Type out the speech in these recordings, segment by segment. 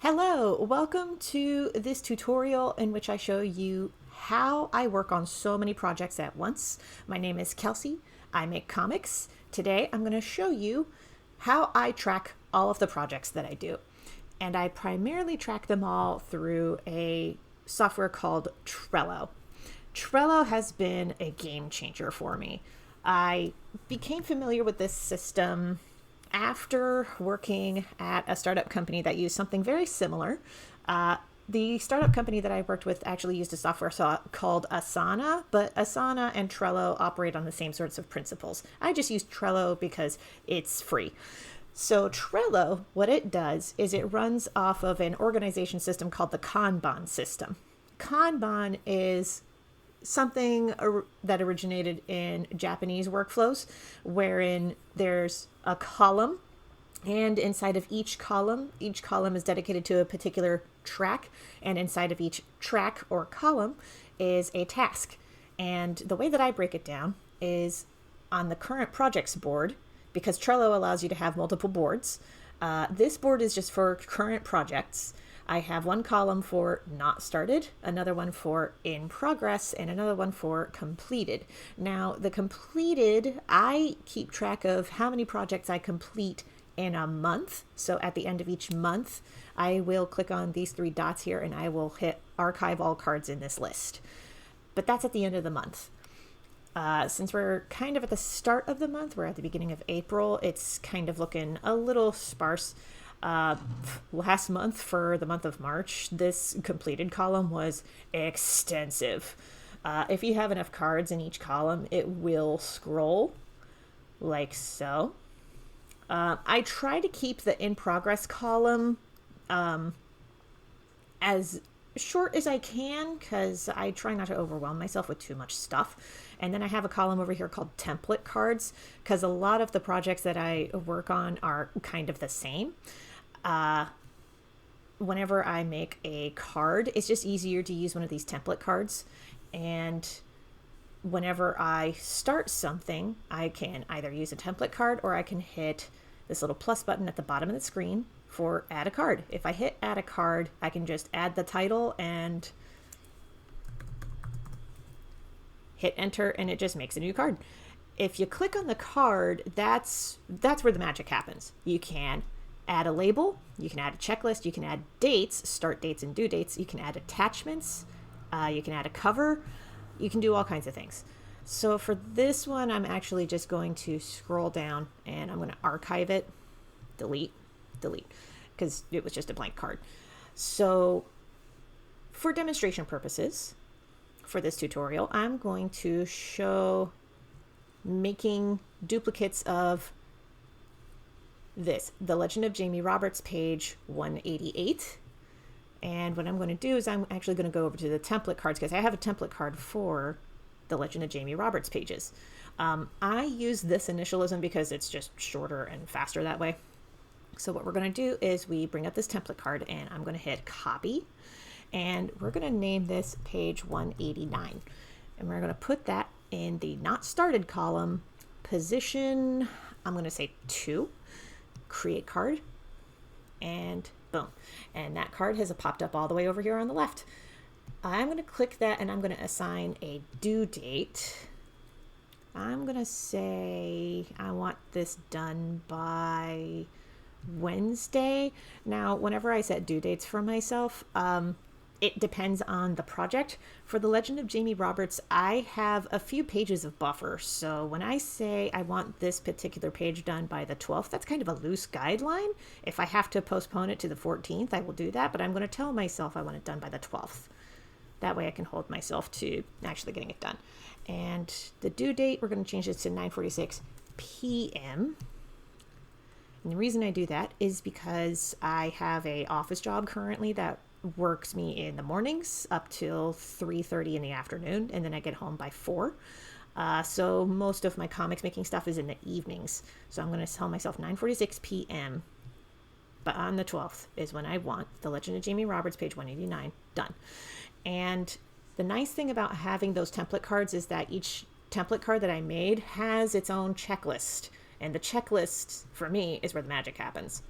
Hello, welcome to this tutorial in which I show you how I work on so many projects at once. My name is Kelsey. I make comics. Today I'm going to show you how I track all of the projects that I do. And I primarily track them all through a software called Trello. Trello has been a game changer for me. I became familiar with this system after working at a startup company that used something very similar. The startup company that I worked with actually used a software called Asana, but Asana and Trello operate on the same sorts of principles. I just use Trello because it's free. So Trello, what it does is it runs off of an organization system called the Kanban system. Kanban is something that originated in Japanese workflows, wherein there's a column, and inside of each column is dedicated to a particular track, and inside of each track or column is a task. And the way that I break it down is on the current projects board, because Trello allows you to have multiple boards. This board is just for current projects. I have one column for not started, another one for in progress, and another one for completed. Now, the completed, I keep track of how many projects I complete in a month. So at the end of each month, I will click on these three dots here and I will hit archive all cards in this list. But that's at the end of the month. Since we're kind of at the start of the month, we're at the beginning of April, it's kind of looking a little sparse. Last month, for the month of March, this completed column was extensive. If you have enough cards in each column, it will scroll like so. I try to keep the in progress column as short as I can because I try not to overwhelm myself with too much stuff. And then I have a column over here called template cards because a lot of the projects that I work on are kind of the same. Whenever I make a card, it's just easier to use one of these template cards. And whenever I start something, I can either use a template card or I can hit this little plus button at the bottom of the screen for add a card. If I hit add a card, I can just add the title and hit enter and it just makes a new card. If you click on the card, that's where the magic happens. You can add a label, you can add a checklist, you can add dates, start dates and due dates, you can add attachments, you can add a cover, you can do all kinds of things. So for this one, I'm actually just going to scroll down and I'm going to archive it, delete, because it was just a blank card. So for demonstration purposes, for this tutorial, I'm going to show making duplicates of the Legend of Jamie Roberts, page 188. And what I'm going to do is I'm actually going to go over to the template cards because I have a template card for the Legend of Jamie Roberts pages. I use this initialism because it's just shorter and faster that way. So what we're going to do is we bring up this template card and I'm going to hit copy and we're going to name this page 189. And we're going to put that in the not started column, position, I'm going to say 2. Create card, and boom. And that card has popped up all the way over here on the left. I'm going to click that and I'm going to assign a due date. I'm going to say I want this done by Wednesday. Now, whenever I set due dates for myself, it depends on the project. For the Legend of Jamie Roberts, I have a few pages of buffer. So when I say I want this particular page done by the 12th, that's kind of a loose guideline. If I have to postpone it to the 14th, I will do that. But I'm going to tell myself I want it done by the 12th. That way I can hold myself to actually getting it done. And the due date, we're going to change this to 9:46 p.m. And the reason I do that is because I have a office job currently that works me in the mornings up till 3:30 in the afternoon, and then I get home by 4. So most of my comics making stuff is in the evenings. So I'm going to tell myself 9:46 p.m. But on the 12th is when I want the Legend of Jamie Roberts, page 189, done. And the nice thing about having those template cards is that each template card that I made has its own checklist. And the checklist, for me, is where the magic happens.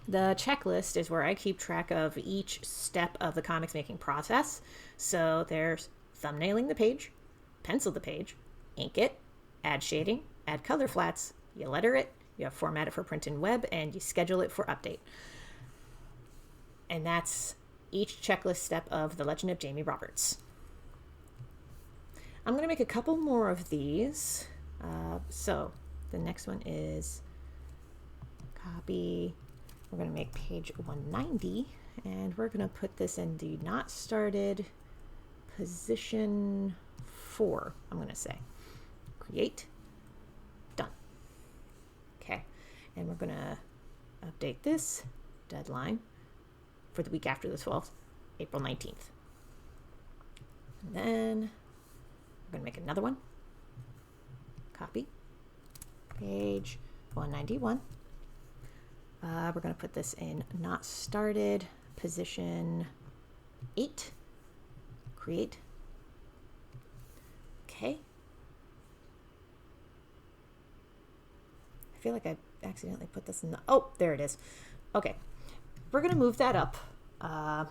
The checklist is where I keep track of each step of the comics making process. So there's thumbnailing the page, pencil the page, ink it, add shading, add color flats, you letter it, you format it for print and web, and you schedule it for update. And that's each checklist step of The Legend of Jamie Roberts. I'm going to make a couple more of these. So the next one is copy. We're going to make page 190, and we're going to put this in the not started position 4, I'm going to say. Create. Done. Okay. And we're going to update this deadline for the week after the 12th, April 19th. And then we're going to make another one. Copy. Page 191. We're going to put this in not started position 8. Create. Okay. I feel like I accidentally put this in the... Oh, there it is. Okay. We're going to move that up. I'm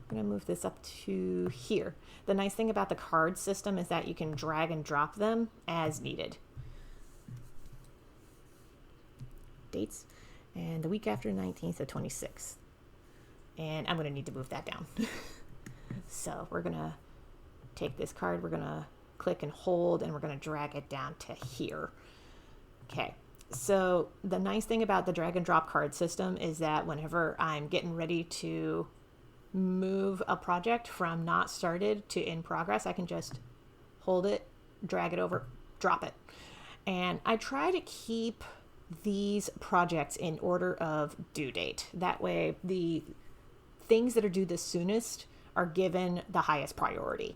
going to move this up to here. The nice thing about the card system is that you can drag and drop them as needed. Dates. And the week after 19th to 26th. And I'm going to need to move that down. So we're going to take this card. We're going to click and hold, and we're going to drag it down to here. Okay. So the nice thing about the drag and drop card system is that whenever I'm getting ready to move a project from not started to in progress, I can just hold it, drag it over, drop it. And I try to keep these projects in order of due date. That way the things that are due the soonest are given the highest priority.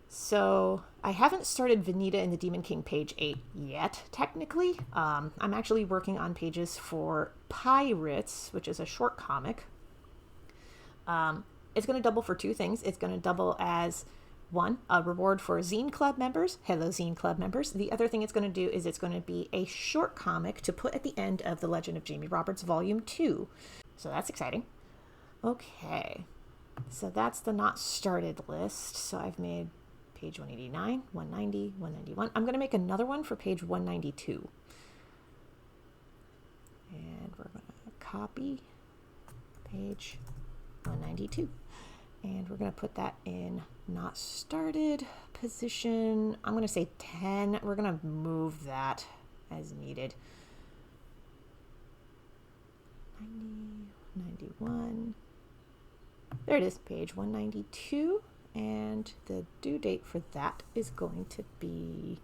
So I haven't started Vanita and the Demon King page 8 yet, technically. I'm actually working on pages for Pirates, which is a short comic. It's going to double for two things. It's going to double as, one, a reward for Zine Club members. Hello, Zine Club members. The other thing it's going to do is it's going to be a short comic to put at the end of The Legend of Jamie Roberts Volume 2. So that's exciting. Okay. So that's the not started list. So I've made page 189, 190, 191. I'm going to make another one for page 192. And we're going to copy page 192. And we're going to put that in not started position. I'm going to say 10. We're going to move that as needed. 90, 91. There it is, page 192. And the due date for that is going to be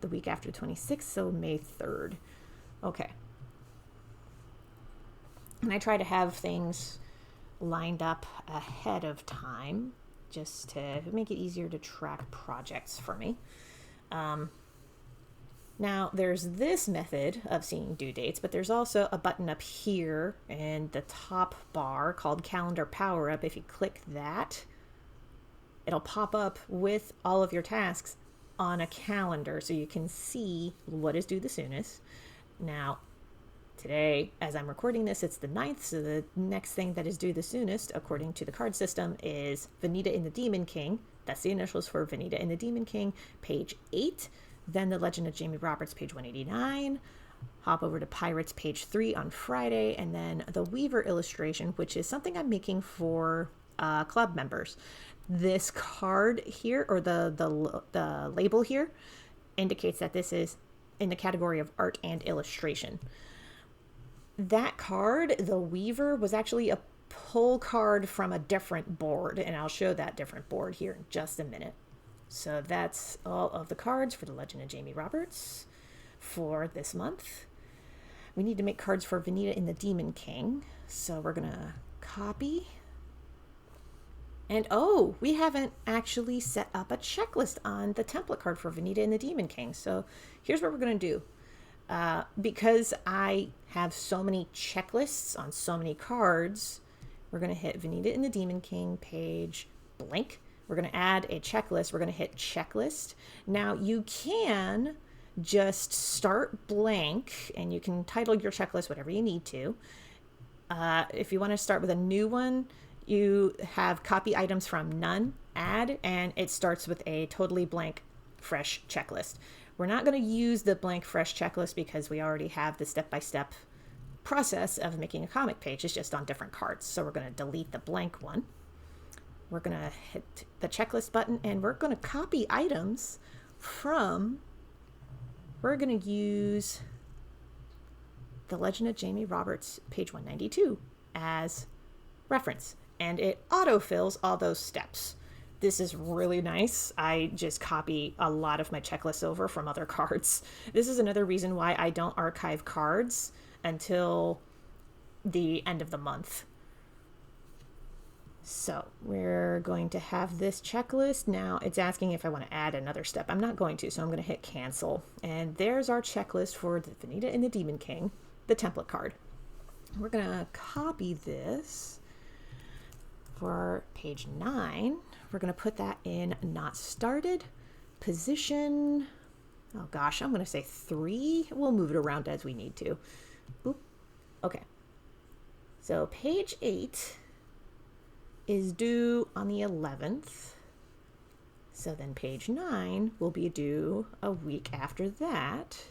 the week after 26th, so May 3rd. Okay. And I try to have things lined up ahead of time just to make it easier to track projects for me. Now, there's this method of seeing due dates, but there's also a button up here in the top bar called Calendar Power Up. If you click that, it'll pop up with all of your tasks on a calendar so you can see what is due the soonest. Now, today, as I'm recording this, it's the 9th, so the next thing that is due the soonest, according to the card system, is Vanita and the Demon King. That's the initials for Vanita and the Demon King, page 8. Then The Legend of Jamie Roberts, page 189. Hop over to Pirates, page 3 on Friday. And then the Weaver illustration, which is something I'm making for club members. This card here, or the label here, indicates that this is in the category of art and illustration. That card, the Weaver, was actually a pull card from a different board, and I'll show that different board here in just a minute. So that's all of the cards for The Legend of Jamie Roberts for this month. We need to make cards for Vanita and the Demon King, so we're gonna copy. And oh, we haven't actually set up a checklist on the template card for Vanita and the Demon King. So here's what we're going to do. Because I have so many checklists on so many cards, we're going to hit Vanita and the Demon King page blank. We're going to add a checklist. We're going to hit checklist. Now you can just start blank, and you can title your checklist whatever you need to. If you want to start with a new one, you have copy items from none, add, and it starts with a totally blank, fresh checklist. We're not going to use the blank, fresh checklist because we already have the step-by-step process of making a comic page. It's just on different cards. So we're going to delete the blank one. We're going to hit the checklist button, and we're going to copy items from, we're going to use The Legend of Jamie Roberts, page 192, as reference. And it autofills all those steps. This is really nice. I just copy a lot of my checklists over from other cards. This is another reason why I don't archive cards until the end of the month. So we're going to have this checklist. Now it's asking if I want to add another step. I'm not going to, so I'm going to hit cancel. And there's our checklist for the Vanita and the Demon King, the template card. We're going to copy this for page 9. We're going to put that in not started, position, oh gosh, I'm going to say 3. We'll move it around as we need to. Oop. Okay. So page 8 is due on the 11th. So then page 9 will be due a week after that.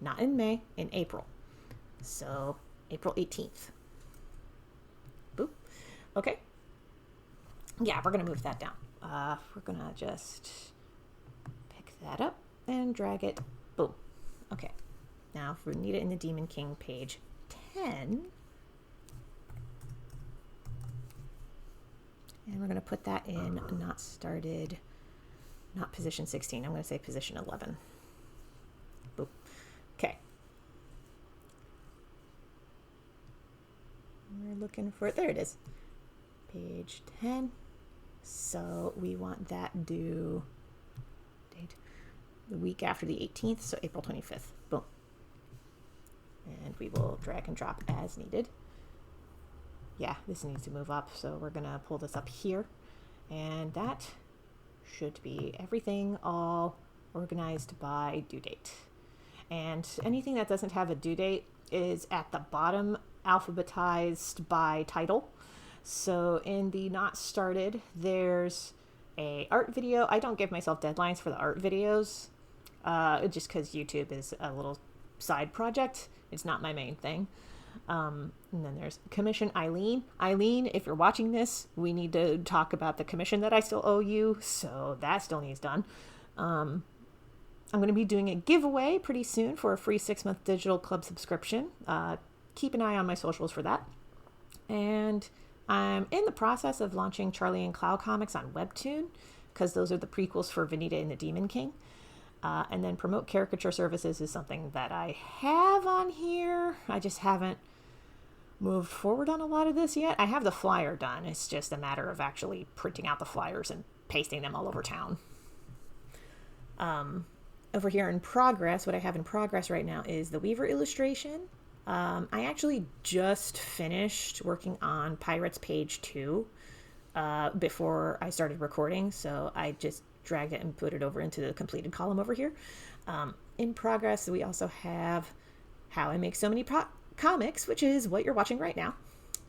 Not in May, in April. So April 18th. Boop. Okay. Yeah, we're going to move that down. We're going to just pick that up and drag it. Boom. Okay. Now for Vanita and the Demon King, page 10. And we're going to put that in not started, not position 16. I'm going to say position 11. Boop. Okay. We're looking for it. There it is. Page 10. So we want that due date the week after the 18th, so April 25th. Boom. And we will drag and drop as needed. Yeah, this needs to move up, so we're going to pull this up here. And that should be everything all organized by due date. And anything that doesn't have a due date is at the bottom, alphabetized by title. So in the not started, there's a art video. I don't give myself deadlines for the art videos, just because YouTube is a little side project. It's not my main thing. And then there's commission Eileen. Eileen, if you're watching this, we need to talk about the commission that I still owe you. So that still needs done. I'm going to be doing a giveaway pretty soon for a free 6-month digital club subscription. Keep an eye on my socials for that. And I'm in the process of launching Charlie and Clow comics on Webtoon, because those are the prequels for Vanita and the Demon King. And then promote caricature services is something that I have on here. I just haven't moved forward on a lot of this yet. I have the flyer done. It's just a matter of actually printing out the flyers and pasting them all over town. Over here in progress, what I have in progress right now is the Weaver illustration. I actually just finished working on Pirates page 2 before I started recording, so I just dragged it and put it over into the completed column over here. In progress, we also have How I Make So Many Comics, which is what you're watching right now.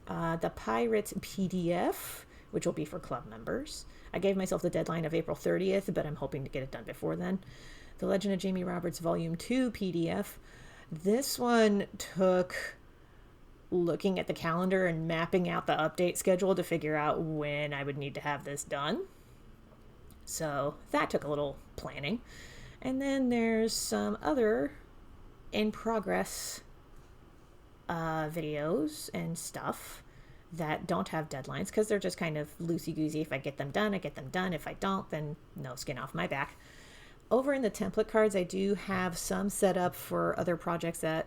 The Pirates PDF, which will be for club members. I gave myself the deadline of April 30th, but I'm hoping to get it done before then. The Legend of Jamie Roberts Volume 2 PDF. This one took looking at the calendar and mapping out the update schedule to figure out when I would need to have this done. So that took a little planning. And then there's some other in progress videos and stuff that don't have deadlines because they're just kind of loosey-goosey. If I get them done, I get them done. If I don't, then no skin off my back. Over in the template cards, I do have some set up for other projects that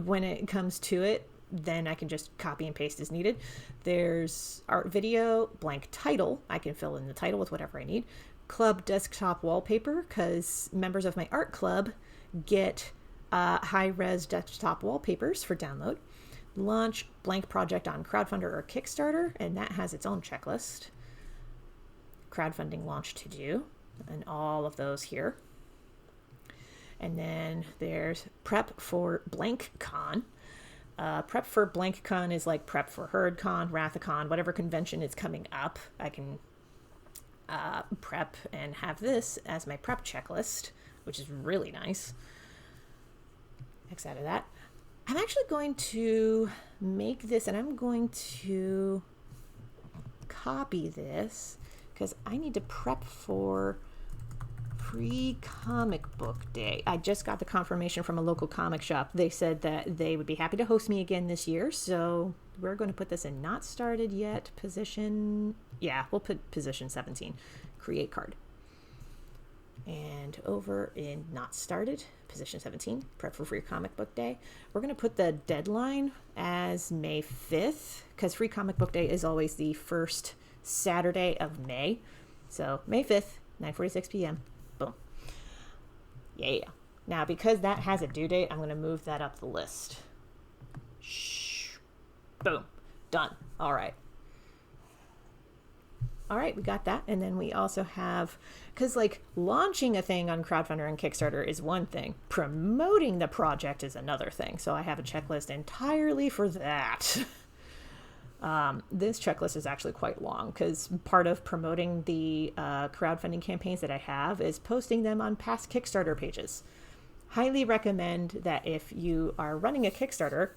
when it comes to it, then I can just copy and paste as needed. There's art video, blank title. I can fill in the title with whatever I need. Club desktop wallpaper, because members of my art club get high-res desktop wallpapers for download. Launch blank project on Crowdfunder or Kickstarter, and that has its own checklist. Crowdfunding launch to do. and all of those here. And then there's prep for blank con. Prep for blank con is like prep for HerdCon, Wrathacon, whatever convention is coming up. I can prep and have this as my prep checklist, which is really nice. X out of that. I'm actually going to make this, and I'm going to copy this because I need to prep for Free Comic Book Day. I just got the confirmation from a local comic shop. They said that they would be happy to host me again this year, so we're going to put this in not started yet position. Yeah, we'll put position 17, create card. And over in not started, position 17, prep for Free Comic Book Day. We're going to put the deadline as May 5th because Free Comic Book Day is always the first Saturday of May. So May 5th, 9:46 p.m. Boom. Yeah. Now, because that has a due date, I'm going to move that up the list. Shh. Boom. Done. All right. All right, we got that. And then we also have, because like launching a thing on Crowdfunding and Kickstarter is one thing. Promoting the project is another thing. So I have a checklist entirely for that. This checklist is actually quite long because part of promoting the crowdfunding campaigns that I have is posting them on past Kickstarter pages. Highly recommend that if you are running a Kickstarter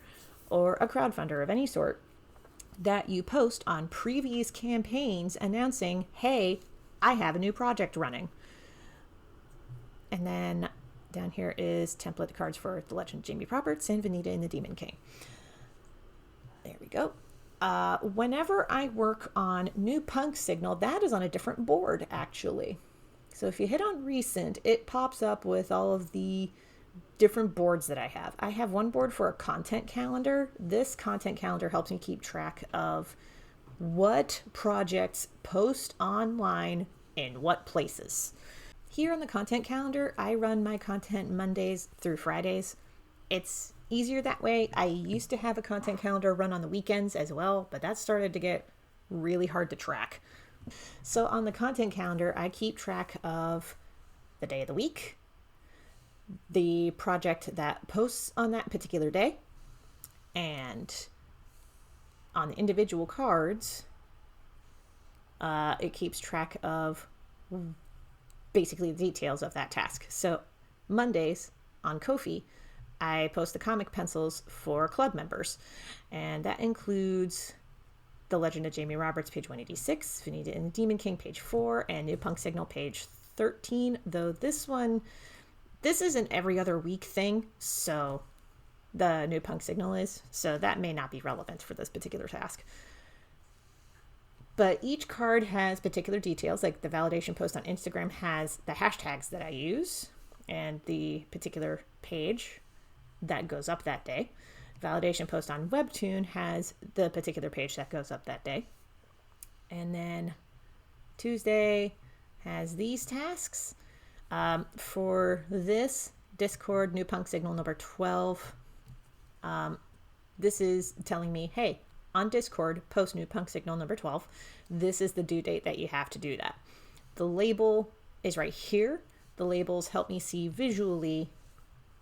or a crowdfunder of any sort, that you post on previous campaigns announcing, hey, I have a new project running. And then down here is template cards for The Legend of Jamie Roberts and Vanita and the Demon King. There we go. Whenever I work on New Punk Signal, that is on a different board, actually. So if you hit on recent, it pops up with all of the different boards that I have. I have one board for a content calendar. This content calendar helps me keep track of what projects post online in what places. Here on the content calendar, I run my content Mondays through Fridays. It's easier that way. I used to have a content calendar run on the weekends as well, but that started to get really hard to track. So on the content calendar, I keep track of the day of the week, the project that posts on that particular day, and on the individual cards, it keeps track of basically the details of that task. So Mondays on Ko-fi, I post the comic pencils for club members, and that includes The Legend of Jamie Roberts, page 186, Vanita and the Demon King, page 4, and New Punk Signal, page 13, though this is an every other week thing, so the New Punk Signal is, so that may not be relevant for this particular task. But each card has particular details, like the validation post on Instagram has the hashtags that I use, and the particular page that goes up that day. Validation post on Webtoon has the particular page that goes up that day. And then Tuesday has these tasks. For this Discord New Punk Signal number 12, this is telling me, hey, on Discord, post New Punk Signal number 12. This is the due date that you have to do that. The label is right here. The labels help me see visually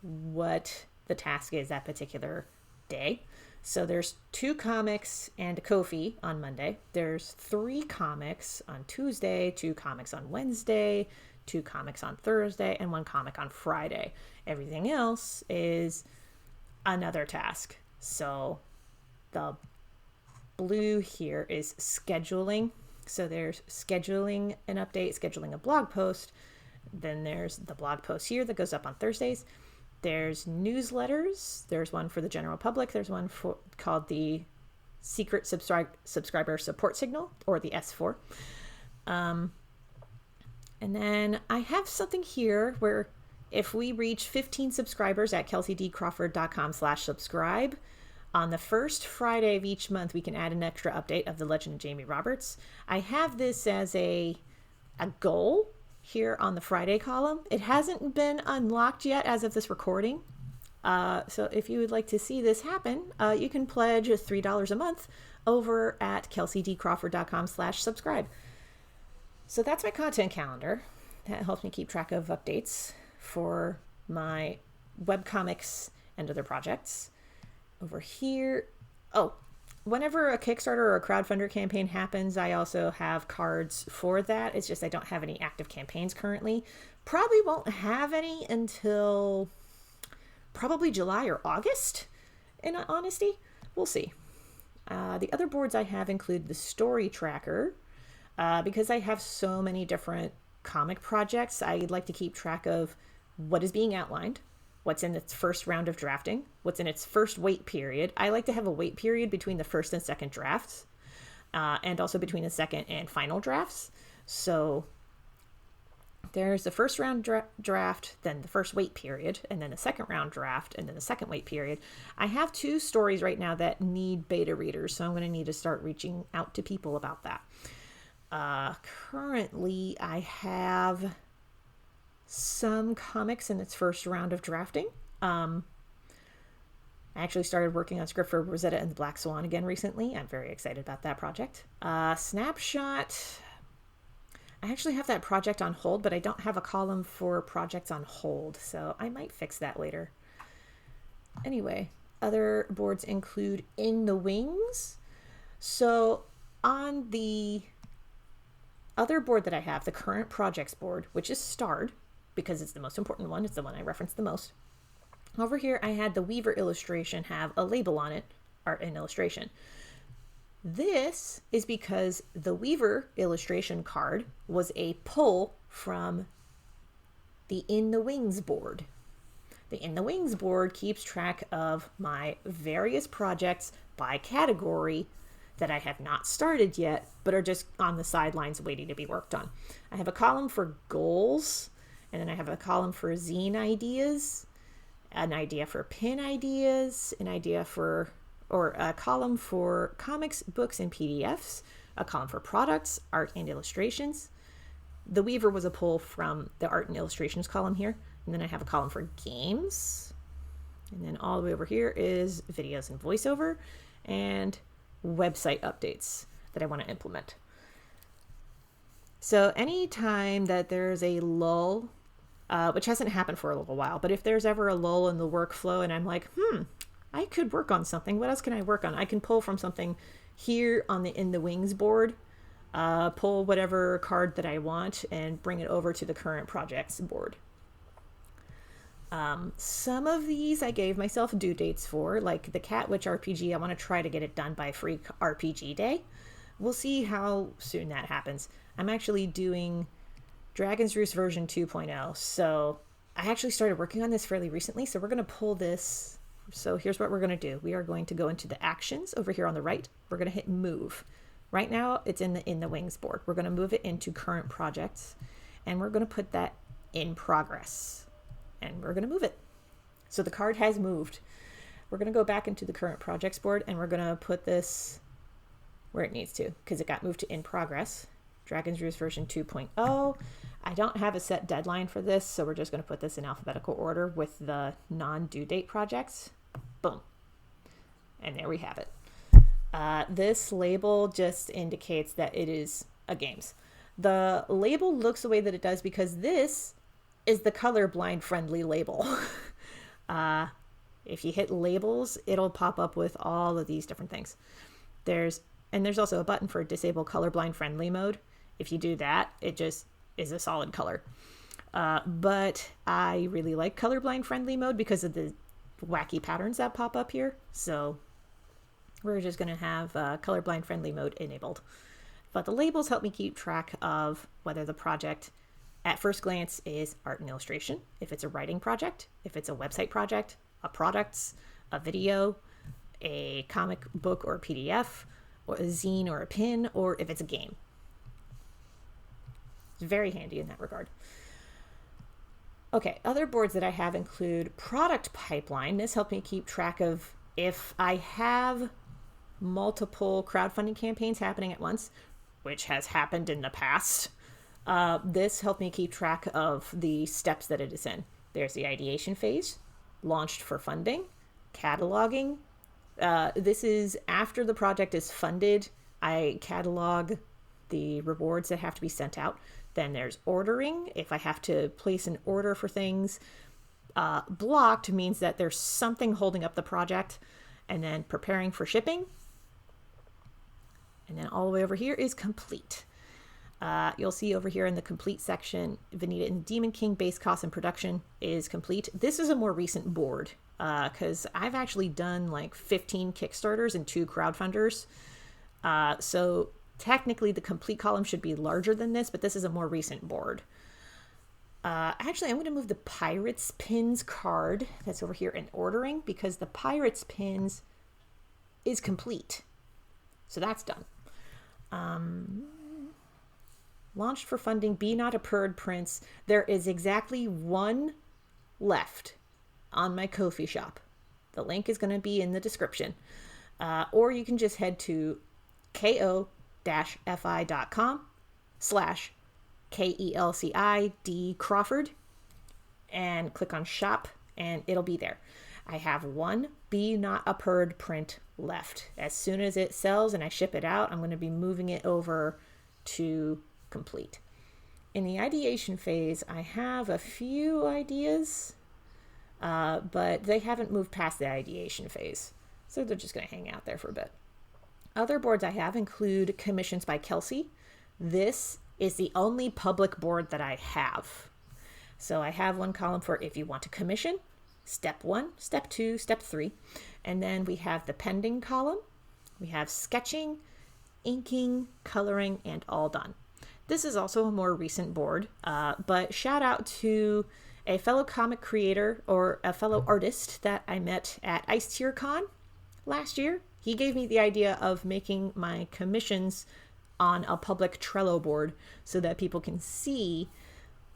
what the task is that particular day. So there's 2 comics and a Ko-fi on Monday. There's 3 comics on Tuesday, 2 comics on Wednesday, 2 comics on Thursday, and 1 comic on Friday. Everything else is another task. So the blue here is scheduling. So there's scheduling an update, scheduling a blog post. Then there's the blog post here that goes up on Thursdays. There's newsletters. There's one for the general public. There's one called the Secret Subscriber Support Signal, or the S4. And then I have something here where if we reach 15 subscribers at kelseydcrawford.com/subscribe, on the first Friday of each month, we can add an extra update of The Legend of Jamie Roberts. I have this as a goal here on the Friday column. It hasn't been unlocked yet as of this recording. So if you would like to see this happen, you can pledge $3 a month over at kelseydcrawford.com/subscribe. So that's my content calendar. That helps me keep track of updates for my webcomics and other projects. Over here, oh, whenever a Kickstarter or a crowdfunder campaign happens, I also have cards for that. It's just I don't have any active campaigns currently. Probably won't have any until probably July or August, in honesty. We'll see. The other boards I have include the story tracker. Because I have so many different comic projects, I like to keep track of what is being outlined, what's in its first round of drafting, what's in its first wait period. I like to have a wait period between the first and second drafts, and also between the second and final drafts. So there's the first round draft, then the first wait period, and then the second round draft, and then the second wait period. I have 2 stories right now that need beta readers, so I'm going to need to start reaching out to people about that. Currently, I have some comics in its first round of drafting. I actually started working on script for Rosetta and the Black Swan again recently. I'm very excited about that project. Snapshot. I actually have that project on hold, but I don't have a column for projects on hold, so I might fix that later. Anyway, other boards include In the Wings. So on the other board that I have, the current projects board, which is starred because it's the most important one, it's the one I reference the most. Over here, I had the Weaver illustration have a label on it, art and illustration. This is because the Weaver illustration card was a pull from the In the Wings board. The In the Wings board keeps track of my various projects by category that I have not started yet, but are just on the sidelines waiting to be worked on. I have a column for goals, and then I have a column for zine ideas, an idea for pin ideas, an idea for, or a column for comics, books, and PDFs, a column for products, art, and illustrations. The Weaver was a pull from the art and illustrations column here, and then I have a column for games, and then all the way over here is videos and voiceover, and website updates that I want to implement. So anytime that there's a lull, which hasn't happened for a little while, but if there's ever a lull in the workflow and I'm like, I could work on something, what else can I work on? I can pull from something here on the In the Wings board, pull whatever card that I want and bring it over to the current projects board. Some of these I gave myself due dates for, like the Cat Witch RPG. I want to try to get it done by Free RPG Day. We'll see how soon that happens. I'm actually doing Dragon's Roost version 2.0. So I actually started working on this fairly recently. So we're going to pull this. So here's what we're going to do. We are going to go into the actions over here on the right. We're going to hit move. Right now it's in the Wings board. We're going to move it into current projects and we're going to put that in progress. And we're going to move it. So the card has moved. We're going to go back into the current projects board and we're going to put this where it needs to because it got moved to in progress. Dragon's Roost version 2.0. I don't have a set deadline for this, so we're just going to put this in alphabetical order with the non-due date projects. Boom. And there we have it. This label just indicates that it is a games. The label looks the way that it does because this is the colorblind friendly label. If you hit labels, it'll pop up with all of these different things. There's also a button for disable colorblind friendly mode. If you do that, it just is a solid color. But I really like colorblind friendly mode because of the wacky patterns that pop up here. So we're just going to have colorblind friendly mode enabled. But the labels help me keep track of whether the project at first glance is art and illustration, if it's a writing project, if it's a website project, a products, a video, a comic book or PDF, or a zine or a pin, or if it's a game. It's very handy in that regard. Okay, other boards that I have include product pipeline. This helped me keep track of if I have multiple crowdfunding campaigns happening at once, which has happened in the past. This helped me keep track of the steps that it is in. There's the ideation phase, launched for funding, cataloging. This is after the project is funded. I catalog the rewards that have to be sent out Then there's ordering, if I have to place an order for things. Blocked means that there's something holding up the project. And then preparing for shipping. And then all the way over here is complete. You'll see over here in the complete section, Vanita and Demon King base cost and production is complete. This is a more recent board because I've actually done like 15 Kickstarters and 2 crowdfunders. So technically the complete column should be larger than this, but this is a more recent board. Actually, I'm going to move the Pirates Pins card that's over here in ordering because the Pirates Pins is complete. So that's done. Launched for funding, Be Not a Purd prints. There is exactly 1 left on my Ko-fi shop. The link is going to be in the description. Or you can just head to ko-fi.com/KELCID Crawford and click on shop and it'll be there. I have 1 Be Not a Purd print left. As soon as it sells and I ship it out, I'm going to be moving it over to complete. In the ideation phase, I have a few ideas, but they haven't moved past the ideation phase. So they're just going to hang out there for a bit. Other boards I have include commissions by Kelsey. This is the only public board that I have. So I have one column for if you want to commission, step 1, step 2, step 3. And then we have the pending column. We have sketching, inking, coloring, and all done. This is also a more recent board, but shout out to a fellow comic creator or a fellow artist that I met at Ice Tier Con last year. He gave me the idea of making my commissions on a public Trello board so that people can see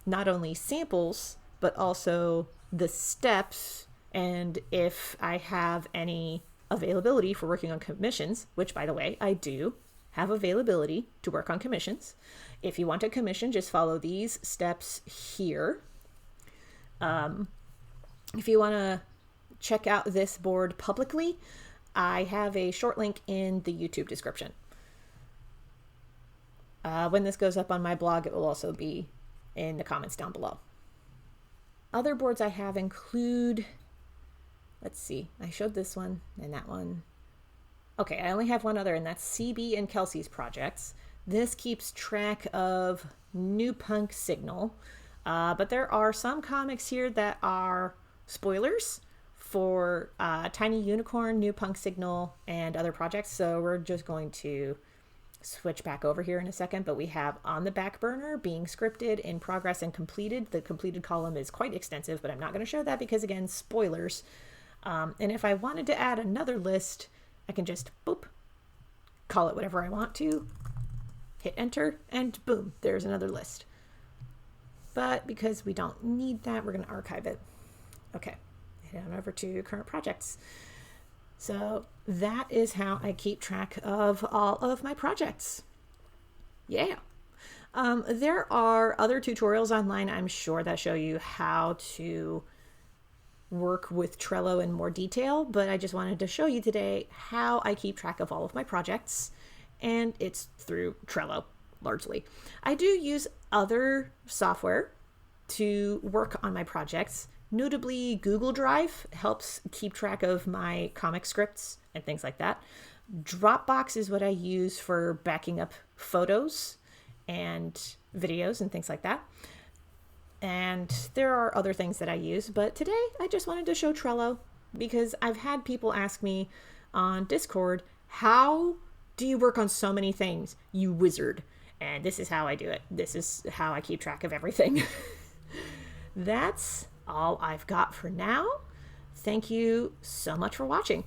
not only samples, but also the steps and if I have any availability for working on commissions, which by the way, I do have availability to work on commissions. If you want a commission, just follow these steps here. If you want to check out this board publicly, I have a short link in the YouTube description. When this goes up on my blog, it will also be in the comments down below. Other boards I have include, let's see, I showed this one and that one. Okay, I only have one other, and that's CB and Kelsey's projects. This keeps track of New Punk Signal, but there are some comics here that are spoilers for Tiny Unicorn, New Punk Signal, and other projects. So we're just going to switch back over here in a second, but we have On the Back Burner, Being Scripted, In Progress, and Completed. The completed column is quite extensive, but I'm not going to show that because, again, spoilers. And if I wanted to add another list, I can just, boop, call it whatever I want to, hit enter, and boom, there's another list. But because we don't need that, we're going to archive it. Okay, head on over to current projects. So that is how I keep track of all of my projects. Yeah. There are other tutorials online, I'm sure, that show you how to work with Trello in more detail, but I just wanted to show you today how I keep track of all of my projects, and it's through Trello, largely. I do use other software to work on my projects. Notably, Google Drive helps keep track of my comic scripts and things like that. Dropbox is what I use for backing up photos and videos and things like that. And there are other things that I use, but today I just wanted to show Trello because I've had people ask me on Discord, how do you work on so many things, you wizard? And this is how I do it. This is how I keep track of everything. That's all I've got for now. Thank you so much for watching.